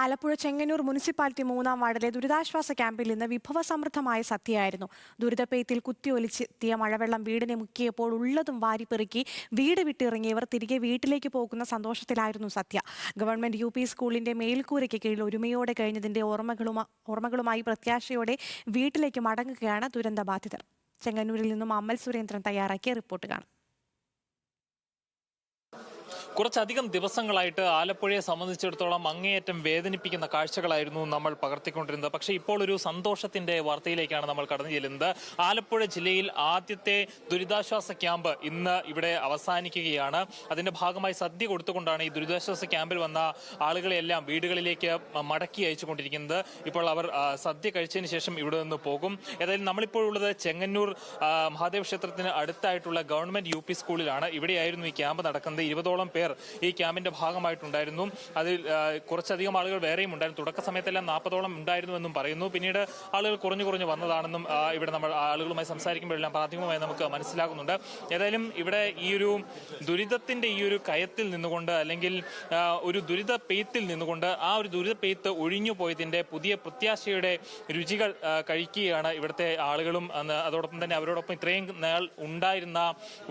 Alappuzha Chengannur municipality 3-ാം വാർഡിലെ ദുരിതാശ്വാസ ക്യാമ്പിൽ ഇന്ന് വിഭവസമൃദ്ധമായ സദ്യയായിരുന്നു. ദുരിതപ്പെയ്ത്തിൽ കുത്തിയൊലിച്ചെത്തിയ മഴവെള്ളം വീടിനെ മുക്കിയപ്പോൾ ഉള്ളതും വാരിപ്പെറുക്കി വീട് വിട്ടിറങ്ങിയവർ തിരികെ വീട്ടിലേക്ക് പോകുന്ന സന്തോഷത്തിലായിരുന്നു സദ്യ. ഗവൺമെന്റ് UP സ്കൂളിന്റെ മേൽക്കൂരയ്ക്ക് കീഴിൽ ഒരുമയോടെ കഴിഞ്ഞതിന്റെ ഓർമ്മകളുമായി പ്രത്യാശയോടെ വീട്ടിലേക്ക് മടങ്ങുകയാണ് ദുരന്തബാധിതർ. ചെങ്ങന്നൂരിൽ നിന്നും അമൽ സുരേന്ദ്രൻ തയ്യാറാക്കിയ റിപ്പോർട്ട് കാണാം. കുറച്ചധികം ദിവസങ്ങളായിട്ട് ആലപ്പുഴയെ സംബന്ധിച്ചിടത്തോളം അങ്ങേയറ്റം വേദനിപ്പിക്കുന്ന കാഴ്ചകളായിരുന്നു നമ്മൾ പകർത്തിക്കൊണ്ടിരുന്നത്. പക്ഷേ ഇപ്പോൾ ഒരു സന്തോഷത്തിന്റെ വാർത്തയിലേക്കാണ് നമ്മൾ കടന്നു ചെല്ലുന്നത്. ആലപ്പുഴ ജില്ലയിൽ ആദ്യത്തെ ദുരിതാശ്വാസ ക്യാമ്പ് ഇന്ന് ഇവിടെ അവസാനിക്കുകയാണ്. അതിന്റെ ഭാഗമായി സദ്യ കൊടുത്തുകൊണ്ടാണ് ഈ ദുരിതാശ്വാസ ക്യാമ്പിൽ വന്ന ആളുകളെല്ലാം വീടുകളിലേക്ക് മടക്കി അയച്ചുകൊണ്ടിരിക്കുന്നത്. ഇപ്പോൾ അവർ സദ്യ കഴിച്ചതിന് ശേഷം ഇവിടെ നിന്ന് പോകും. ഏതായാലും നമ്മളിപ്പോൾ ഉള്ളത് ചെങ്ങന്നൂർ മഹാദേവ ക്ഷേത്രത്തിന് അടുത്തായിട്ടുള്ള ഗവൺമെന്റ് UP സ്കൂളിലാണ്. ഇവിടെയായിരുന്നു ഈ ക്യാമ്പ് നടക്കുന്നത്. 20ഓളം പേർ ഈ ക്യാമ്പിന്റെ ഭാഗമായിട്ടുണ്ടായിരുന്നു. അതിൽ കുറച്ചധികം ആളുകൾ വേറെയും ഉണ്ടായിരുന്നു. തുടക്ക സമയത്തെല്ലാം 40ഓളം ഉണ്ടായിരുന്നുവെന്നും പറയുന്നു. പിന്നീട് ആളുകൾ കുറഞ്ഞു വന്നതാണെന്നും ഇവിടെ നമ്മൾ ആളുകളുമായി സംസാരിക്കുമ്പോഴെല്ലാം പ്രാഥമികമായി നമുക്ക് മനസ്സിലാകുന്നുണ്ട്. ഏതായാലും ഇവിടെ ഈ ഒരു ദുരിതത്തിന്റെ ഈ ഒരു കയത്തിൽ നിന്നുകൊണ്ട്, അല്ലെങ്കിൽ ഒരു ദുരിത പെയ്ത്തിൽ നിന്നുകൊണ്ട് ആ ഒരു ദുരിത പെയ്ത്ത് ഒഴിഞ്ഞു പോയതിന്റെ പുതിയ പ്രത്യാശയുടെ രുചികൾ കഴിക്കുകയാണ് ഇവിടുത്തെ ആളുകളും. അതോടൊപ്പം തന്നെ അവരോടൊപ്പം ഇത്രയും നാൾ ഉണ്ടായിരുന്ന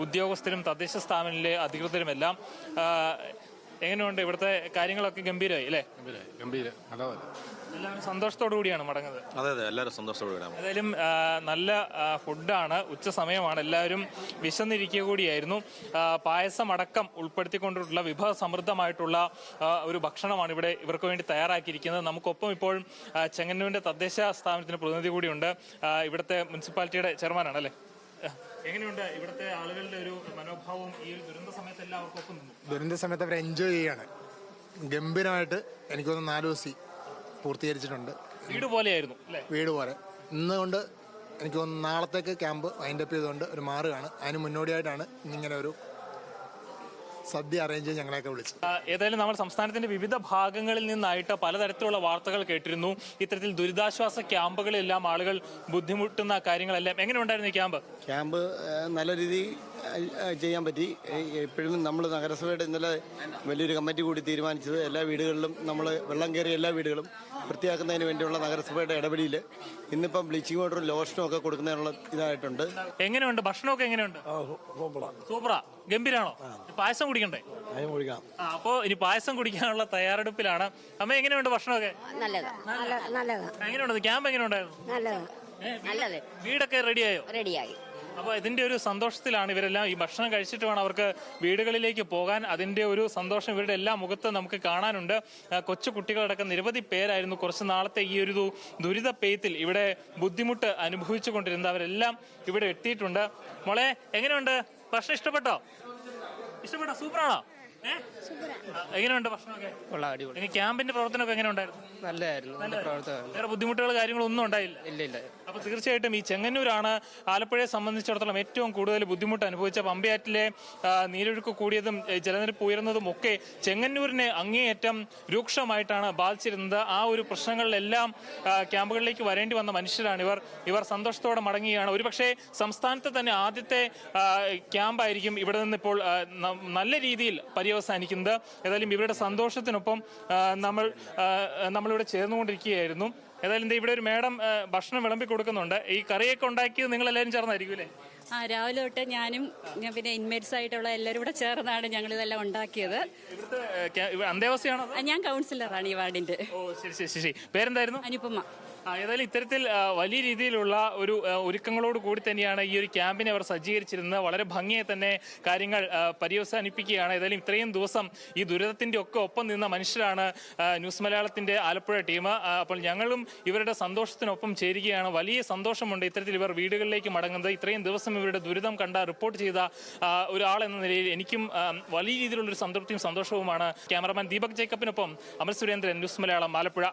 ഉദ്യോഗസ്ഥരും തദ്ദേശ സ്ഥാപനങ്ങളിലെ അധികൃതരുമെല്ലാം. എങ്ങനെയുണ്ട് ഇവിടുത്തെ കാര്യങ്ങളൊക്കെ? ഗംഭീരമായി അല്ലേ? എല്ലാവരും സന്തോഷത്തോടു കൂടിയാണ് മടങ്ങുന്നത്. അതെ, എല്ലാവരും സന്തോഷത്തോടു കൂടിയാണ്. ഏതായാലും നല്ല ഫുഡാണ്. ഉച്ച സമയമാണ്. എല്ലാവരും വിശന്നിരിക്കുക കൂടിയായിരുന്നു. പായസം അടക്കം ഉൾപ്പെടുത്തിക്കൊണ്ടിട്ടുള്ള വിഭവസമൃദ്ധമായിട്ടുള്ള ഒരു ഭക്ഷണമാണ് ഇവിടെ ഇവർക്ക് വേണ്ടി തയ്യാറാക്കിയിരിക്കുന്നത്. നമുക്കൊപ്പം ഇപ്പോൾ ചെങ്ങന്നൂരിന്റെ തദ്ദേശ സ്ഥാപനത്തിന് പ്രതിനിധി കൂടിയുണ്ട്. ഇവിടുത്തെ മുനിസിപ്പാലിറ്റിയുടെ ചെയർമാനാണ് അല്ലേ? എങ്ങനെയുണ്ട് ഇവിടുത്തെ ആളുകളുടെ ഒരു മനോഭാവം? ഈ ഒരു ദുരന്ത സമയത്ത് എല്ലാവർക്കും ഒപ്പം നിന്നു. ദുരന്ത സമയത്ത് അവർ എൻജോയ് ചെയ്യാണ്. ഗംഭീരമായിട്ട് എനിക്ക് തോന്നുന്നു 4 ദിവസം പൂർത്തീകരിച്ചിട്ടുണ്ട്. വീട് പോലെയായിരുന്നു അല്ലേ? വീട് പോലെ. ഇന്നുകൊണ്ട് എനിക്ക് തോന്നുന്നു നാളത്തേക്ക് ക്യാമ്പ് വൈൻഡ് അപ്പ് ചെയ്തുകൊണ്ട് ഒരു മാറുകയാണ്. അതിന് മുന്നോടിയായിട്ടാണ് ഇന്നിങ്ങനെ ഒരു സദ്യ അറേഞ്ച് ചെയ്ത് ഞങ്ങളെയൊക്കെ വിളിച്ചു. ഏതായാലും നമ്മൾ സംസ്ഥാനത്തിന്റെ വിവിധ ഭാഗങ്ങളിൽ നിന്നായിട്ട് പലതരത്തിലുള്ള വാർത്തകൾ കേട്ടിരുന്നു. ഇത്തരത്തിൽ ദുരിതാശ്വാസ ക്യാമ്പുകളെല്ലാം ആളുകൾ ബുദ്ധിമുട്ടുന്ന കാര്യങ്ങളെല്ലാം. എങ്ങനെ ഉണ്ടായിരുന്നു ഈ ക്യാമ്പ്? നല്ല രീതിയിൽ ചെയ്യാൻ പറ്റി. എപ്പോഴും നമ്മൾ നഗരസഭയുടെ ഇന്നലെ വലിയൊരു കമ്മിറ്റി കൂടി തീരുമാനിച്ചത് എല്ലാ വീടുകളിലും നമ്മൾ വെള്ളം കയറിയ എല്ലാ വീടുകളും വൃത്തിയാക്കുന്നതിന് വേണ്ടിയുള്ള നഗരസഭയുടെ ഇടപെടലിൽ ഇന്നിപ്പം ബ്ലീച്ചിങ് പൗഡറും ലോഷനും ഒക്കെ കൊടുക്കുന്നതിനുള്ള ഇതായിട്ടുണ്ട്. എങ്ങനെയുണ്ട് ഭക്ഷണമൊക്കെ? എങ്ങനെയുണ്ട്? സൂപ്പറാ, ഗംഭീരാണോ? പായസം കുടിക്കണ്ടേ? അപ്പോ ഇനി പായസം കുടിക്കാനുള്ള തയ്യാറെടുപ്പിലാണ്. അമ്മ, എങ്ങനെയുണ്ട് ഭക്ഷണമൊക്കെ? എങ്ങനെയുണ്ട് ക്യാമ്പ്? എങ്ങനെയുണ്ടായിരുന്നു? വീടൊക്കെ റെഡിയായോ? റെഡിയായി. അപ്പൊ ഇതിന്റെ ഒരു സന്തോഷത്തിലാണ് ഇവരെല്ലാം. ഈ ഭക്ഷണം കഴിച്ചിട്ട് വേണം അവർക്ക് വീടുകളിലേക്ക് പോകാൻ. അതിന്റെ ഒരു സന്തോഷം ഇവരുടെ എല്ലാ മുഖത്ത് നമുക്ക് കാണാനുണ്ട്. കൊച്ചു കുട്ടികളടക്കം നിരവധി പേരായിരുന്നു കുറച്ച് നാളത്തെ ഈ ഒരു ദുരിത പെയ്ത്തിൽ ഇവിടെ ബുദ്ധിമുട്ട് അനുഭവിച്ചു കൊണ്ടിരുന്നത്. അവരെല്ലാം ഇവിടെ എത്തിയിട്ടുണ്ട്. മോളെ, എങ്ങനെയുണ്ട് ഭക്ഷണം? ഇഷ്ടപ്പെട്ടോ? സൂപ്പറാണോ? എങ്ങനെയുണ്ട് ഭക്ഷണമൊക്കെ? ഇനി ക്യാമ്പിന്റെ പ്രവർത്തനമൊക്കെ എങ്ങനെ ഉണ്ടായിരുന്നു? നല്ലതായിരുന്നു. വേറെ ബുദ്ധിമുട്ടുകൾ കാര്യങ്ങളൊന്നും ഉണ്ടായില്ല? ഇല്ല. അപ്പൊ തീർച്ചയായിട്ടും ഈ ചെങ്ങന്നൂരാണ് ആലപ്പുഴയെ സംബന്ധിച്ചിടത്തോളം ഏറ്റവും കൂടുതൽ ബുദ്ധിമുട്ട് അനുഭവിച്ച. പമ്പയാറ്റിലെ നീരൊഴുക്ക് കൂടിയതും ജലനിരപ്പ് ഉയർന്നതും ഒക്കെ ചെങ്ങന്നൂരിനെ അങ്ങേയറ്റം രൂക്ഷമായിട്ടാണ് ബാധിച്ചിരുന്നത്. ആ ഒരു പ്രശ്നങ്ങളിലെല്ലാം ക്യാമ്പുകളിലേക്ക് വരേണ്ടി വന്ന മനുഷ്യരാണ് ഇവർ സന്തോഷത്തോടെ മടങ്ങുകയാണ്. ഒരുപക്ഷെ സംസ്ഥാനത്തെ തന്നെ ആദ്യത്തെ ക്യാമ്പായിരിക്കും ഇവിടെ നിന്ന് ഇപ്പോൾ നല്ല രീതിയിൽ പര്യവസാനിക്കുന്നത്. ഏതായാലും ഇവരുടെ സന്തോഷത്തിനൊപ്പം നമ്മളിവിടെ ചേർന്നുകൊണ്ടിരിക്കുകയായിരുന്നു. ഏതായാലും ഇവിടെ ഒരു മേഡം ഭക്ഷണം വിളമ്പി കൊടുക്കുന്നുണ്ട്. ഈ കറിയൊക്കെ ഉണ്ടാക്കിയത് നിങ്ങൾ എല്ലാവരും ചേർന്നായിരിക്കും അല്ലേ? രാവിലെ തൊട്ട് ഞാനും പിന്നെ ഇൻമേറ്റ്സ് ആയിട്ടുള്ള എല്ലാവരും കൂടെ ചേർന്നാണ് ഞങ്ങൾ ഇതെല്ലാം ഉണ്ടാക്കിയത്. അന്തേവാസിയാണോ? ഞാൻ കൗൺസിലറാണ് ഈ വാർഡിന്റെ. ശരി. പേരെന്തായിരുന്നു? അനുപമ. ഏതായാലും ഇത്തരത്തിൽ വലിയ രീതിയിലുള്ള ഒരു ഒരുക്കങ്ങളോട് കൂടി തന്നെയാണ് ഈ ഒരു ക്യാമ്പിനെ അവർ സജ്ജീകരിച്ചിരുന്നത്. വളരെ ഭംഗിയെ തന്നെ കാര്യങ്ങൾ പര്യവസാനിപ്പിക്കുകയാണ്. ഏതായാലും ഇത്രയും ദിവസം ഈ ദുരിതത്തിന്റെ ഒക്കെ ഒപ്പം നിന്ന മനുഷ്യരാണ് ന്യൂസ് മലയാളത്തിന്റെ ആലപ്പുഴ ടീം. അപ്പോൾ ഞങ്ങളും ഇവരുടെ സന്തോഷത്തിനൊപ്പം ചേരുകയാണ്. വലിയ സന്തോഷമുണ്ട് ഇത്തരത്തിൽ ഇവർ വീടുകളിലേക്ക് മടങ്ങുന്നത്. ഇത്രയും ദിവസം ഇവരുടെ ദുരിതം റിപ്പോർട്ട് ചെയ്ത ഒരാൾ എന്ന നിലയിൽ എനിക്കും വലിയ രീതിയിലുള്ളൊരു സംതൃപ്തിയും സന്തോഷവുമാണ്. ക്യാമറമാൻ ദീപക് ജേക്കബിനൊപ്പം അമൽ സുരേന്ദ്രൻ, ന്യൂസ് മലയാളം, ആലപ്പുഴ.